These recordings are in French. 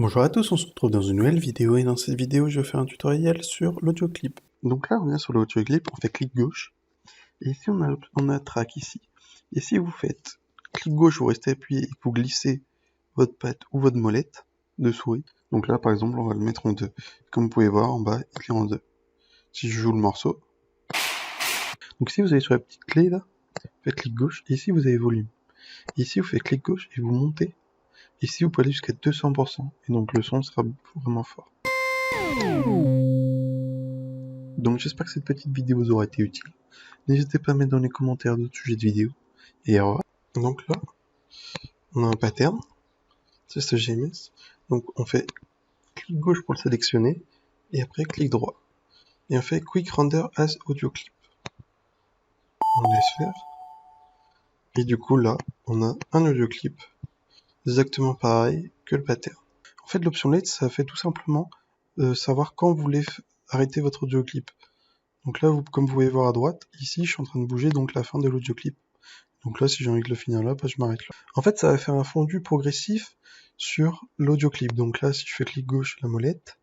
Bonjour à tous, on se retrouve dans une nouvelle vidéo et dans cette vidéo je vais faire un tutoriel sur l'audio clip. Donc là on vient sur l'audio clip, on fait clic gauche et ici on a track ici. Et si vous faites clic gauche, vous restez appuyé et que vous glissez votre patte ou votre molette de souris. Donc là par exemple on va le mettre en 2. Comme vous pouvez voir en bas il est en 2. Si je joue le morceau, donc si vous allez sur la petite clé là, faites clic gauche et ici vous avez volume. Ici vous faites clic gauche et vous montez. Ici vous pouvez aller jusqu'à 200% et donc le son sera vraiment fort. Donc j'espère que cette petite vidéo vous aura été utile. N'hésitez pas à mettre dans les commentaires d'autres sujets de vidéo. Et au revoir. Donc là, on a un pattern. C'est ce GMS. Donc on fait clic gauche pour le sélectionner. Et après clic droit. Et on fait Quick Render as Audio Clip. On laisse faire. Et du coup là, on a un audio clip exactement pareil que le pattern. En fait l'option LED, ça fait tout simplement savoir quand vous voulez arrêter votre audio clip. Donc là, comme vous pouvez voir à droite, ici, je suis en train de bouger donc la fin de l'audio clip. Donc là, si j'ai envie de le finir là, bah, je m'arrête là. En fait, ça va faire un fondu progressif sur l'audio clip. Donc là, si je fais clic gauche, la molette,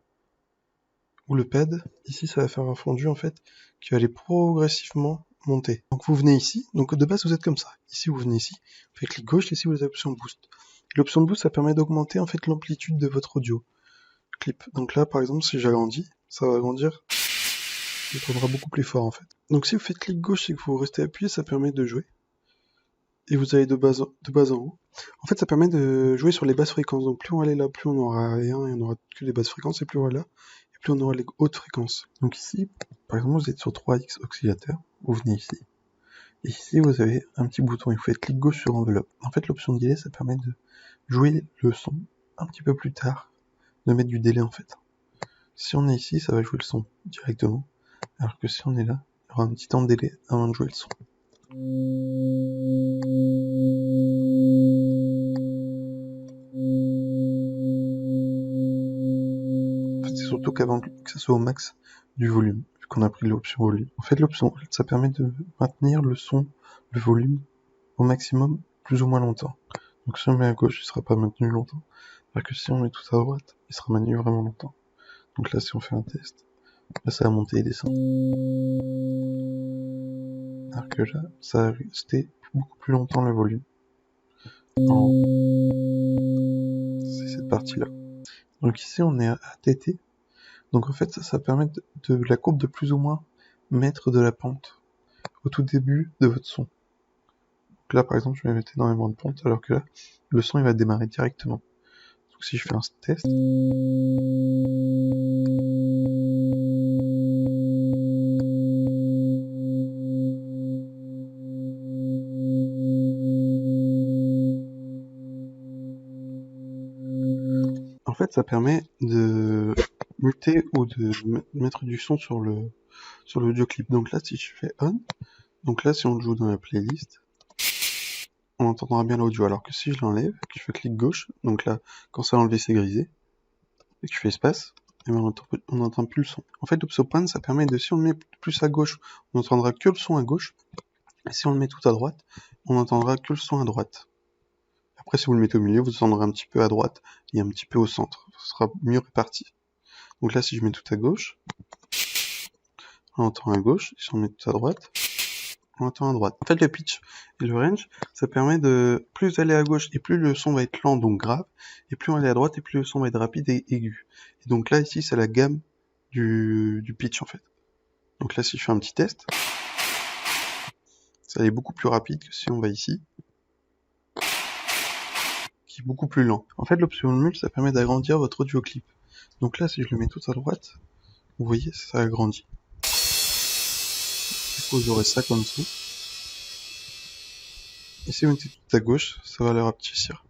ou le pad, ici, ça va faire un fondu, en fait, qui va aller progressivement monter. Donc vous venez ici, donc de base, vous êtes comme ça. Ici, vous venez ici, vous faites clic gauche, ici, vous avez l'option boost. L'option boost, ça permet d'augmenter, en fait, l'amplitude de votre audio clip. Donc là, par exemple, si j'agrandis, ça va agrandir. Il prendra beaucoup plus fort en fait. Donc si vous faites clic gauche et que vous restez appuyé, ça permet de jouer. Et vous allez de bas en haut. En fait, ça permet de jouer sur les basses fréquences. Donc plus on va aller là, plus on aura rien et on aura que les basses fréquences. Et plus on va là, et plus on aura les hautes fréquences. Donc ici, par exemple, vous êtes sur 3x oscillateur. Vous venez ici. Et ici, vous avez un petit bouton et vous faites clic gauche sur enveloppe. En fait, l'option delay, ça permet de jouer le son un petit peu plus tard. De mettre du délai en fait. Si on est ici, ça va jouer le son directement. Alors que si on est là, il y aura un petit temps de délai avant de jouer le son. En fait, c'est surtout qu'avant que ça soit au max du volume, vu qu'on a pris l'option volume. En fait, l'option Alt, ça permet de maintenir le son, le volume, au maximum, plus ou moins longtemps. Donc si on met à gauche, il sera pas maintenu longtemps. Alors que si on met tout à droite, il sera maintenu vraiment longtemps. Donc là, si on fait un test, là, ça va monter et descendre. Alors que là, ça va rester beaucoup plus longtemps le volume. C'est cette partie-là. Donc ici, on est à TT. Donc en fait, ça permet de la courbe de plus ou moins mettre de la pente au tout début de votre son. Donc là, par exemple, je vais mettre énormément de pente, alors que là, le son, il va démarrer directement. Donc si je fais un test... En fait, ça permet de muter ou de mettre du son sur l'audio clip. Donc là, si je fais on, donc là, si on le joue dans la playlist, on entendra bien l'audio. Alors que si je l'enlève, que je fais clic gauche, donc là, quand ça enlevé, c'est grisé, et que je fais espace, et ben on n'entend plus le son. En fait, l'option pan, ça permet de, si on le met plus à gauche, on n'entendra que le son à gauche, et si on le met tout à droite, on n'entendra que le son à droite. Après, si vous le mettez au milieu, vous entendrez un petit peu à droite et un petit peu au centre. Ce sera mieux réparti. Donc là, si je mets tout à gauche, on entend à gauche, et si on met tout à droite, on entend à droite. En fait, le pitch et le range, ça permet de plus aller à gauche et plus le son va être lent, donc grave, et plus on va aller à droite et plus le son va être rapide et aigu. Et donc là, ici, c'est la gamme du pitch, en fait. Donc là, si je fais un petit test, ça va aller beaucoup plus rapide que si on va ici, qui est beaucoup plus lent. En fait, l'option mul, ça permet d'agrandir votre audio clip. Donc là, si je le mets tout à droite, vous voyez, ça agrandit. Du coup, vous aurez ça comme ça. Et si vous mettez tout à gauche, ça va le rapetissir.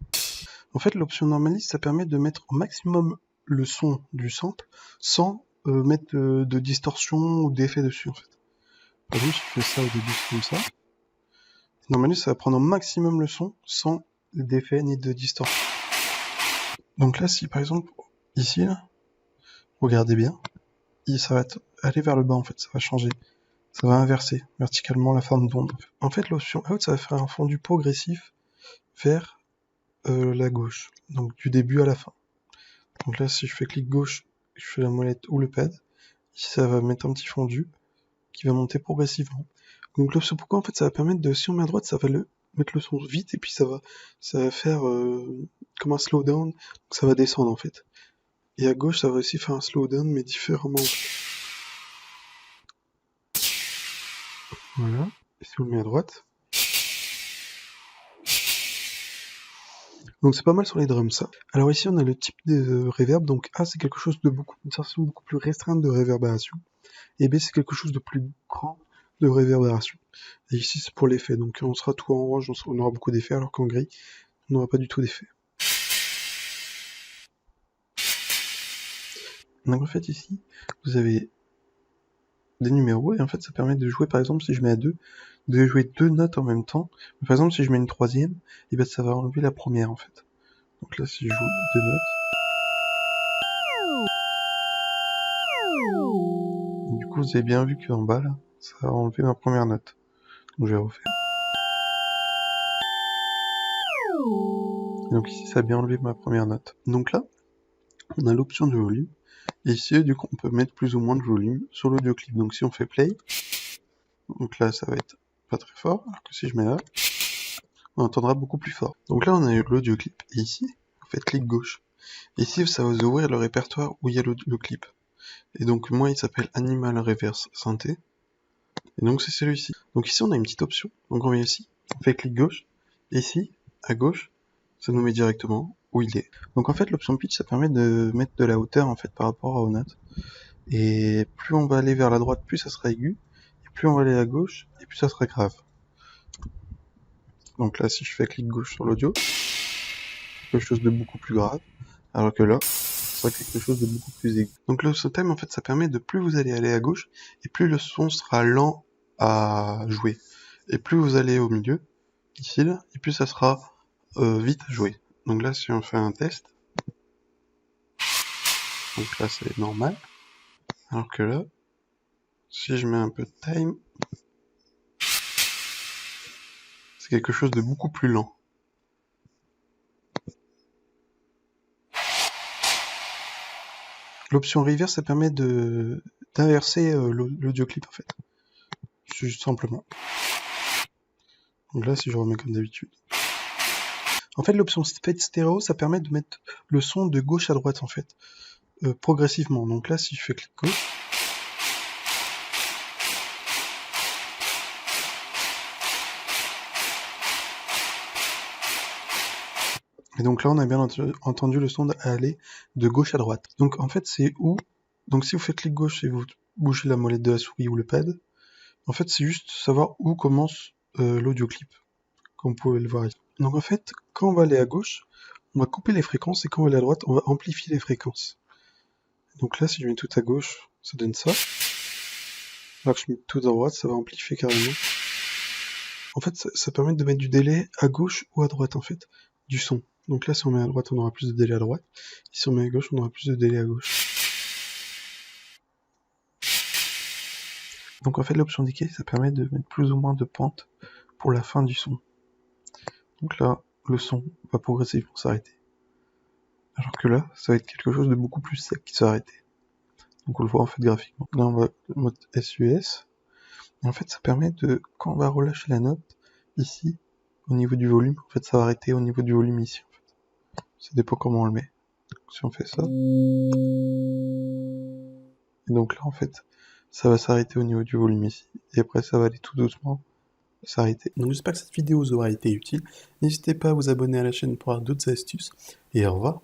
En fait, l'option normaliste, ça permet de mettre au maximum le son du sample sans mettre de distorsion ou d'effet dessus, en fait. Par exemple, si je fais ça au début comme ça, normaliste, ça va prendre au maximum le son sans d'effet ni de distorsion. Donc là, si par exemple, ici, là, regardez bien, ça va aller vers le bas, en fait, ça va changer. Ça va inverser verticalement la forme d'onde. En fait, l'option out, ça va faire un fondu progressif vers la gauche, donc du début à la fin. Donc là, si je fais clic gauche, je fais la molette ou le pad, ici ça va mettre un petit fondu qui va monter progressivement. Donc l'option pourquoi en fait ça va permettre de, si on met à droite, ça va mettre le son vite et puis ça va faire comme un slowdown, donc ça va descendre en fait. Et à gauche ça va aussi faire un slowdown mais différemment. Voilà. Et si on le met à droite. Donc c'est pas mal sur les drums ça. Alors ici on a le type de reverb, donc A c'est quelque chose de une sensation beaucoup plus restreinte de réverbération, et B c'est quelque chose de plus grand de réverbération. Et ici c'est pour l'effet, donc on sera tout en orange, on aura beaucoup d'effets, alors qu'en gris on n'aura pas du tout d'effet. Donc en fait ici vous avez des numéros et en fait ça permet de jouer, par exemple si je mets à 2, de jouer 2 notes en même temps. Par exemple si je mets une troisième, et ben ça va enlever la première en fait. Donc là si je joue 2 notes, du coup vous avez bien vu qu'en bas là, ça a enlevé ma première note. Donc je vais refaire. Et donc ici ça a bien enlevé ma première note. Donc là, on a l'option de volume. Et ici du coup on peut mettre plus ou moins de volume sur l'audio clip. Donc si on fait play, donc là ça va être pas très fort, alors que si je mets là, on entendra beaucoup plus fort. Donc là on a eu l'audio clip, et ici, vous faites clic gauche. Et ici ça va vous ouvrir le répertoire où il y a le clip. Et donc moi il s'appelle Animal Reverse Synthé. Et donc c'est celui-ci. Donc ici on a une petite option. Donc on vient ici, on fait clic gauche. Et ici, à gauche, ça nous met directement où il est. Donc en fait l'option pitch ça permet de mettre de la hauteur en fait par rapport aux notes. Et plus on va aller vers la droite, plus ça sera aigu. Et plus on va aller à gauche, et plus ça sera grave. Donc là si je fais clic gauche sur l'audio, quelque chose de beaucoup plus grave. Alors que là, ce sera quelque chose de beaucoup plus aigu. Donc le time en fait ça permet de plus vous allez aller à gauche, et plus le son sera lent à jouer. Et plus vous allez au milieu, ici là, et plus ça sera vite à jouer. Donc là si on fait un test, donc là c'est normal. Alors que là, si je mets un peu de time, c'est quelque chose de beaucoup plus lent. L'option reverse ça permet d'inverser l'audio clip en fait. Juste simplement. Donc là si je remets comme d'habitude. En fait l'option fade stéréo ça permet de mettre le son de gauche à droite en fait. Progressivement. Donc là si je fais clic gauche, et donc là on a bien entendu le son aller de gauche à droite. Donc en fait c'est où, donc si vous faites clic gauche et vous bougez la molette de la souris ou le pad, en fait c'est juste savoir où commence l'audio clip, comme vous pouvez le voir ici. Donc en fait quand on va aller à gauche, on va couper les fréquences, et quand on va aller à droite, on va amplifier les fréquences. Donc là si je mets tout à gauche, ça donne ça. Alors que je mets tout à droite, ça va amplifier carrément. En fait ça permet de mettre du délai à gauche ou à droite en fait, du son. Donc là, si on met à droite, on aura plus de délai à droite. Et si on met à gauche, on aura plus de délai à gauche. Donc en fait, l'option decay, ça permet de mettre plus ou moins de pente pour la fin du son. Donc là, le son va progressivement s'arrêter. Alors que là, ça va être quelque chose de beaucoup plus sec qui s'arrêter. Donc on le voit en fait graphiquement. Là, on va en mode SUS. Et en fait, ça permet de, quand on va relâcher la note, ici, au niveau du volume, en fait, ça va arrêter au niveau du volume ici. En fait. Ça dépend comment on le met. Donc, si on fait ça. Et donc là, en fait, ça va s'arrêter au niveau du volume ici. Et après, ça va aller tout doucement s'arrêter. Donc j'espère que cette vidéo vous aura été utile. N'hésitez pas à vous abonner à la chaîne pour avoir d'autres astuces. Et au revoir.